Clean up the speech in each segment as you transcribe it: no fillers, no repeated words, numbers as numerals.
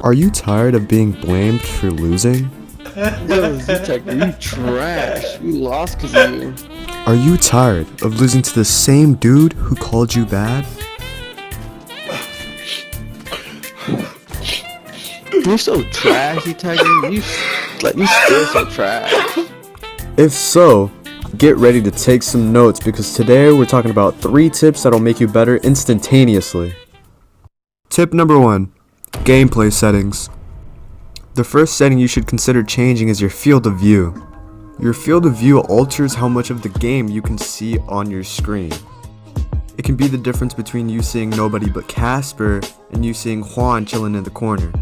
Are you tired of being blamed for losing? Yo, Z-Tech, you trash. You lost because of you. Are you tired of losing to the same dude who called you bad? You're so trash, Z-Tech. You still so trash. If so, get ready to take some notes because today we're talking about 3 tips that'll make you better instantaneously. Tip number 1. Gameplay settings. The first setting you should consider changing is your field of view. Your field of view alters how much of the game you can see on your screen. It can be the difference between you seeing nobody but Casper and you seeing Juan chilling in the corner.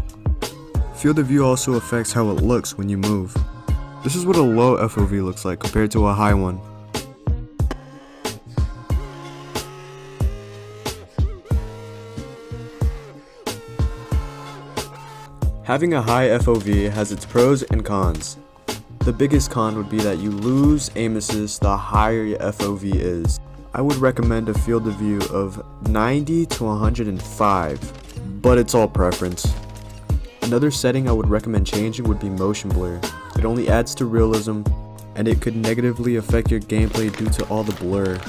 Field of view also affects how it looks when you move. This is what a low FOV looks like compared to a high one. Having a high FOV has its pros and cons. The biggest con would be that you lose aim assist the higher your FOV is. I would recommend a field of view of 90 to 105, but it's all preference. Another setting I would recommend changing would be motion blur. It only adds to realism, and it could negatively affect your gameplay due to all the blur.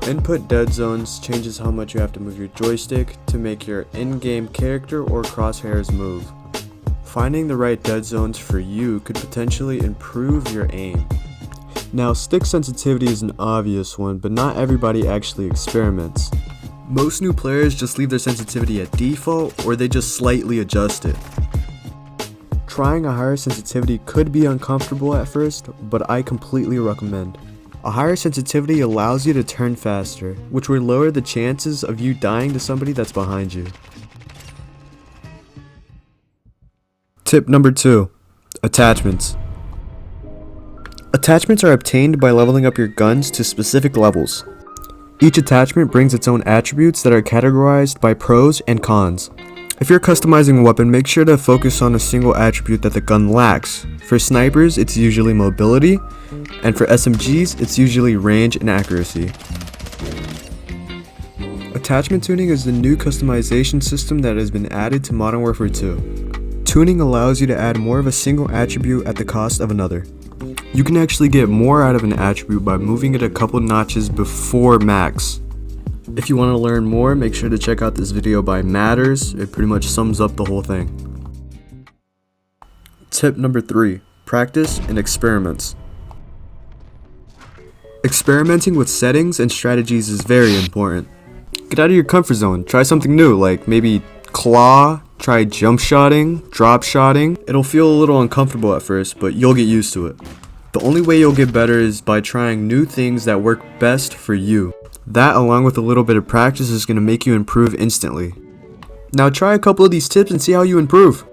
Input dead zones changes how much you have to move your joystick to make your in-game character or crosshairs move. Finding the right dead zones for you could potentially improve your aim. Now, stick sensitivity is an obvious one, but not everybody actually experiments. Most new players just leave their sensitivity at default or they just slightly adjust it. Trying a higher sensitivity could be uncomfortable at first, but I completely recommend. A higher sensitivity allows you to turn faster, which will lower the chances of you dying to somebody that's behind you. Tip number 2. Attachments. Attachments are obtained by leveling up your guns to specific levels. Each attachment brings its own attributes that are categorized by pros and cons. If you're customizing a weapon, make sure to focus on a single attribute that the gun lacks. For snipers, it's usually mobility, and for SMGs, it's usually range and accuracy. Attachment tuning is the new customization system that has been added to Modern Warfare 2. Tuning allows you to add more of a single attribute at the cost of another. You can actually get more out of an attribute by moving it a couple notches before max. If you want to learn more, make sure to check out this video by Matters. It pretty much sums up the whole thing. Tip number 3. Practice and experiments. Experimenting with settings and strategies is very important. Get out of your comfort zone. Try something new, like maybe claw, try jump shotting, drop shotting. It'll feel a little uncomfortable at first, but you'll get used to it. The only way you'll get better is by trying new things that work best for you. That, along with a little bit of practice, is going to make you improve instantly. Now try a couple of these tips and see how you improve.